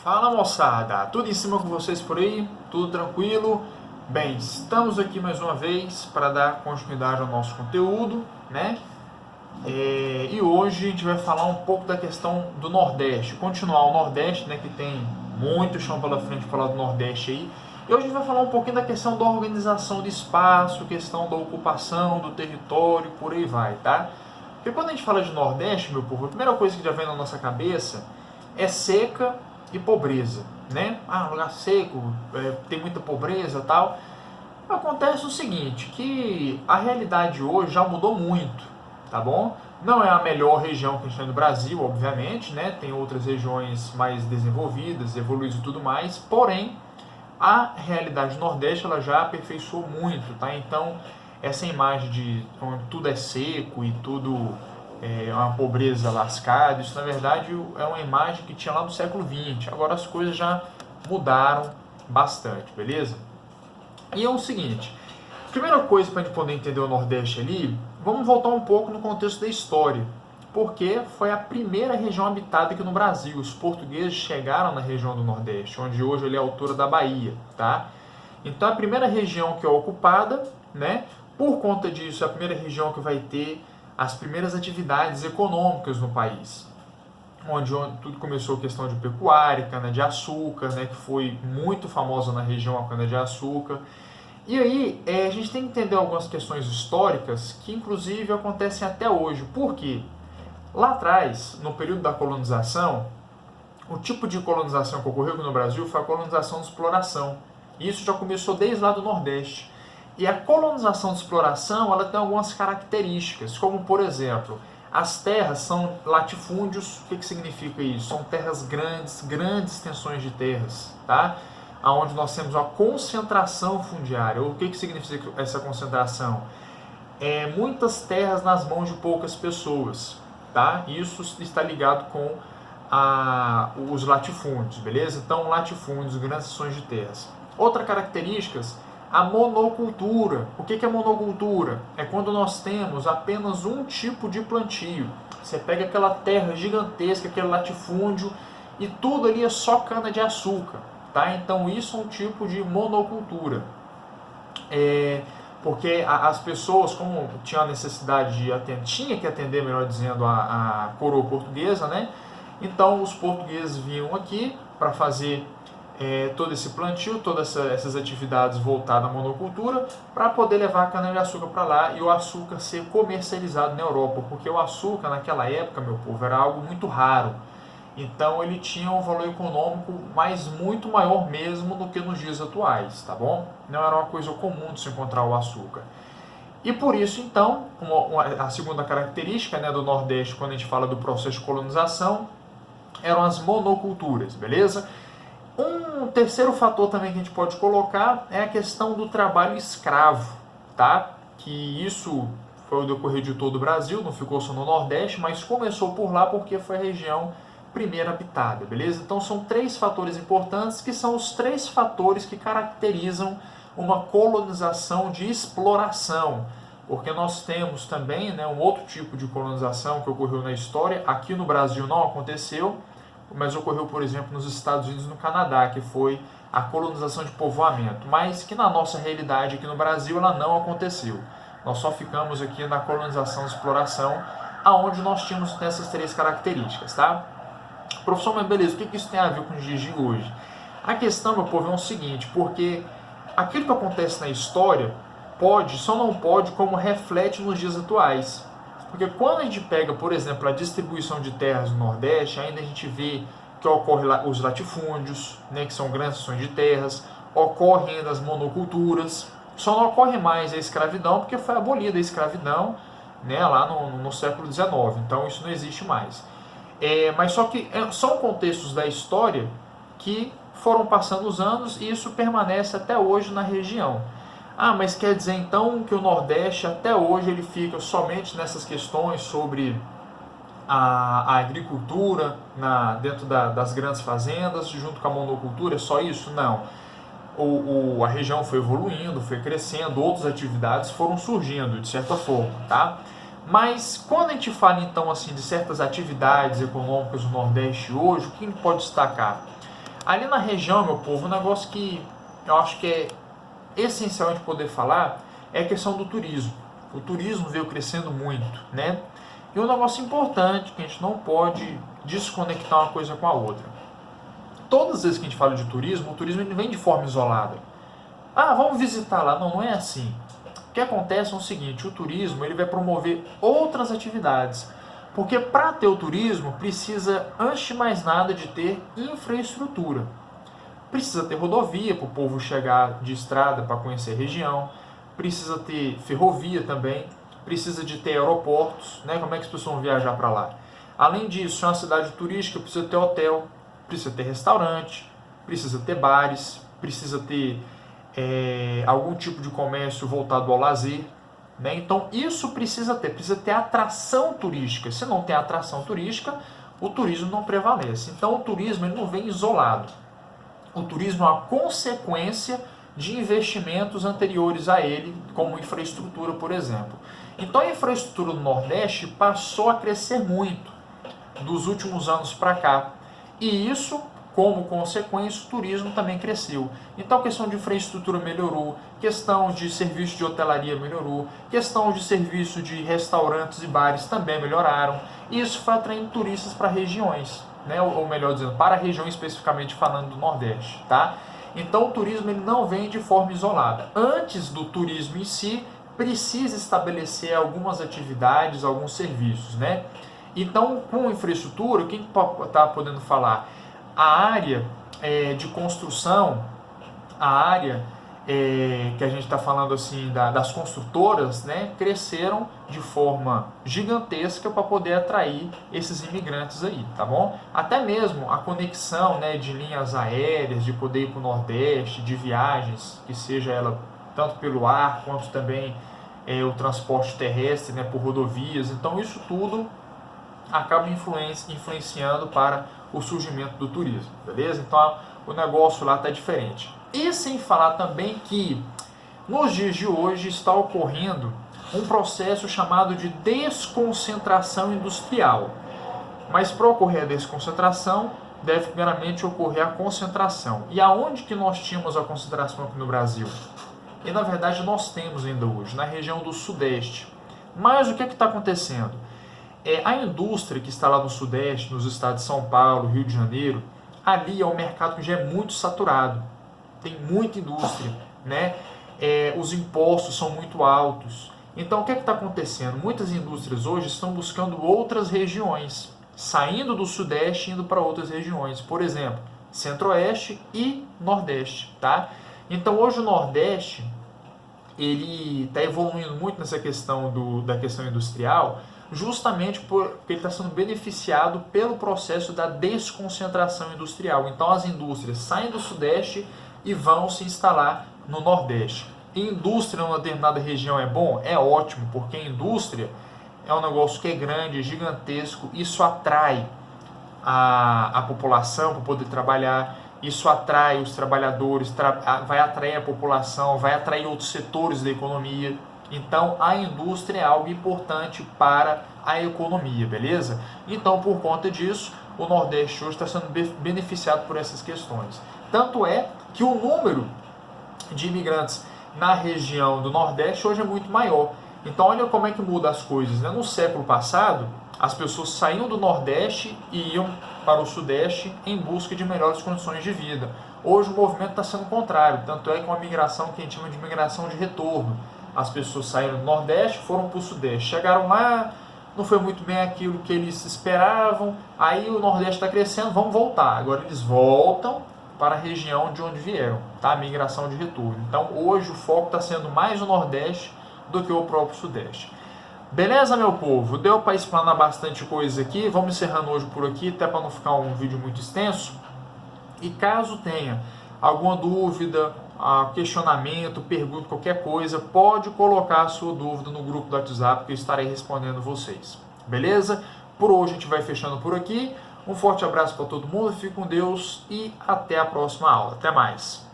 Fala moçada, tudo em cima com vocês por aí? Tudo tranquilo? Bem, estamos aqui mais uma vez para dar continuidade ao nosso conteúdo, né? E hoje a gente vai falar um pouco da questão do Nordeste, continuar o Nordeste, né? Que tem muito chão pela frente para falar do Nordeste aí. E hoje a gente vai falar um pouquinho da questão da organização de espaço, questão da ocupação do território, por aí vai, tá? Porque quando a gente fala de Nordeste, meu povo, a primeira coisa que já vem na nossa cabeça é seca e pobreza, né? Lugar seco, tem muita pobreza e tal. Acontece o seguinte, que a realidade hoje já mudou muito, tá bom? Não é a melhor região que a gente tem no Brasil, obviamente, né? Tem outras regiões mais desenvolvidas, evoluídas e tudo mais, porém, a realidade do Nordeste ela já aperfeiçoou muito, tá? Então, essa imagem de onde tudo é seco e tudo é uma pobreza lascada, isso na verdade é uma imagem que tinha lá no século XX. Agora as coisas já mudaram bastante, beleza? E é o seguinte, primeira coisa para a gente poder entender o Nordeste ali, vamos voltar um pouco no contexto da história, porque foi a primeira região habitada aqui no Brasil. Os portugueses chegaram na região do Nordeste, onde hoje ele é a altura da Bahia, tá? Então a primeira região que é ocupada, né? Por conta disso, é a primeira região que vai ter as primeiras atividades econômicas no país, onde tudo começou a questão de pecuária, cana-de-açúcar, né, que foi muito famosa na região a cana-de-açúcar. E aí a gente tem que entender algumas questões históricas que inclusive acontecem até hoje. Por quê? Lá atrás, no período da colonização, o tipo de colonização que ocorreu aqui no Brasil foi a colonização de exploração. E isso já começou desde lá do Nordeste. E a colonização de exploração ela tem algumas características, como por exemplo, as terras são latifúndios. O que significa isso? São terras grandes, grandes extensões de terras, tá? Onde nós temos uma concentração fundiária. O que significa essa concentração? Muitas terras nas mãos de poucas pessoas, tá? Isso está ligado com os latifúndios, beleza? Então, latifúndios, grandes extensões de terras. Outra característica, a monocultura. O que é monocultura? É quando nós temos apenas um tipo de plantio. Você pega aquela terra gigantesca, aquele latifúndio, e tudo ali é só cana-de-açúcar, tá? Então isso é um tipo de monocultura. Porque as pessoas, como tinham a necessidade de atender, tinha que atender, melhor dizendo, a coroa portuguesa, né? Então os portugueses vinham aqui para fazer todo esse plantio, todas essas atividades voltadas à monocultura, para poder levar a cana-de-açúcar para lá e o açúcar ser comercializado na Europa, porque o açúcar naquela época, meu povo, era algo muito raro. Então ele tinha um valor econômico muito maior mesmo do que nos dias atuais, tá bom? Não era uma coisa comum de se encontrar o açúcar. E por isso, então, a segunda característica, né, do Nordeste, quando a gente fala do processo de colonização, eram as monoculturas, beleza? Um terceiro fator também que a gente pode colocar é a questão do trabalho escravo, tá? Que isso foi o decorrer de todo o Brasil, não ficou só no Nordeste, mas começou por lá porque foi a região primeira habitada, beleza? Então são três fatores importantes que são os três fatores que caracterizam uma colonização de exploração, porque nós temos também, né, um outro tipo de colonização que ocorreu na história, aqui no Brasil não aconteceu, mas ocorreu, por exemplo, nos Estados Unidos e no Canadá, que foi a colonização de povoamento, mas que na nossa realidade aqui no Brasil ela não aconteceu. Nós só ficamos aqui na colonização de exploração, aonde nós tínhamos essas três características, tá? Professor, mas beleza, o que isso tem a ver com os dias de hoje? A questão, meu povo, é o seguinte, porque aquilo que acontece na história só não pode como reflete nos dias atuais. Porque quando a gente pega, por exemplo, a distribuição de terras no Nordeste, ainda a gente vê que ocorre os latifúndios, né, que são grandes extensões de terras, ocorrem ainda as monoculturas, só não ocorre mais a escravidão porque foi abolida a escravidão, né, lá no século XIX, então isso não existe mais. Mas só que são contextos da história que foram passando os anos e isso permanece até hoje na região. Mas quer dizer então que o Nordeste até hoje ele fica somente nessas questões sobre a agricultura dentro das grandes fazendas, junto com a monocultura, é só isso? Não. A região foi evoluindo, foi crescendo, outras atividades foram surgindo de certa forma, tá? Mas quando a gente fala então assim de certas atividades econômicas do Nordeste hoje, o que a gente pode destacar? Ali na região, meu povo, um negócio que eu acho que é essencial de poder falar é a questão do turismo. O turismo veio crescendo muito, né? E um negócio importante que a gente não pode desconectar uma coisa com a outra. Todas as vezes que a gente fala de turismo, o turismo ele vem de forma isolada. Ah, vamos visitar lá. Não, não é assim. O que acontece é o seguinte, o turismo ele vai promover outras atividades. Porque para ter o turismo, precisa, antes de mais nada, de ter infraestrutura. Precisa ter rodovia para o povo chegar de estrada para conhecer a região. Precisa ter ferrovia também. Precisa de ter aeroportos, né? Como é que as pessoas vão viajar para lá? Além disso, é uma cidade turística, precisa ter hotel, precisa ter restaurante, precisa ter bares, precisa ter algum tipo de comércio voltado ao lazer, né? Então isso precisa ter atração turística. Se não tem atração turística, o turismo não prevalece. Então o turismo ele não vem isolado. O turismo é uma consequência de investimentos anteriores a ele, como infraestrutura, por exemplo. Então a infraestrutura do Nordeste passou a crescer muito dos últimos anos para cá. E isso, como consequência, o turismo também cresceu. Então a questão de infraestrutura melhorou, questão de serviço de hotelaria melhorou, questão de serviço de restaurantes e bares também melhoraram. E isso foi atraindo turistas para regiões, né? Ou melhor dizendo, para a região especificamente falando do Nordeste, tá? Então o turismo ele não vem de forma isolada. Antes do turismo em si, precisa estabelecer algumas atividades, alguns serviços, né? Então, com infraestrutura, quem está podendo falar? A área de construção, a área que a gente está falando assim das construtoras, né, cresceram de forma gigantesca para poder atrair esses imigrantes aí, tá bom? Até mesmo a conexão, né, de linhas aéreas, de poder ir para o Nordeste, de viagens, que seja ela tanto pelo ar quanto também o transporte terrestre, né, por rodovias. Então isso tudo acaba influenciando para o surgimento do turismo, beleza? Então o negócio lá está diferente. E sem falar também que nos dias de hoje está ocorrendo um processo chamado de desconcentração industrial. Mas para ocorrer a desconcentração, deve primeiramente ocorrer a concentração. E aonde que nós tínhamos a concentração aqui no Brasil? E na verdade nós temos ainda hoje, na região do Sudeste. Mas o que está acontecendo? A indústria que está lá no Sudeste, nos estados de São Paulo, Rio de Janeiro, ali é um mercado que já é muito saturado. Tem muita indústria, né? Os impostos são muito altos. Então o que está acontecendo? Muitas indústrias hoje estão buscando outras regiões, saindo do Sudeste e indo para outras regiões. Por exemplo, Centro-Oeste e Nordeste, tá? Então hoje o Nordeste ele está evoluindo muito nessa questão da questão industrial, justamente porque ele está sendo beneficiado pelo processo da desconcentração industrial. Então as indústrias saem do Sudeste e vão se instalar no Nordeste. Indústria em uma determinada região é bom? É ótimo, porque a indústria é um negócio que é grande, é gigantesco, isso atrai a população para poder trabalhar, isso atrai os trabalhadores, vai atrair a população, vai atrair outros setores da economia. Então a indústria é algo importante para a economia, beleza? Então por conta disso, o Nordeste hoje está sendo beneficiado por essas questões. Tanto é que o número de imigrantes na região do Nordeste hoje é muito maior. Então olha como é que muda as coisas, né? No século passado, as pessoas saíam do Nordeste e iam para o Sudeste em busca de melhores condições de vida. Hoje o movimento está sendo o contrário, tanto é que uma migração que a gente chama de migração de retorno. As pessoas saíram do Nordeste, foram para o Sudeste, chegaram lá, não foi muito bem aquilo que eles esperavam, aí o Nordeste está crescendo, vamos voltar. Agora eles voltam para a região de onde vieram, tá? Migração de retorno. Então hoje o foco está sendo mais o Nordeste do que o próprio Sudeste. Beleza, meu povo? Deu para explanar bastante coisa aqui, vamos encerrando hoje por aqui, até para não ficar um vídeo muito extenso. E caso tenha alguma dúvida, questionamento, pergunta, qualquer coisa, pode colocar a sua dúvida no grupo do WhatsApp que eu estarei respondendo vocês. Beleza? Por hoje a gente vai fechando por aqui. Um forte abraço para todo mundo, fique com Deus e até a próxima aula. Até mais!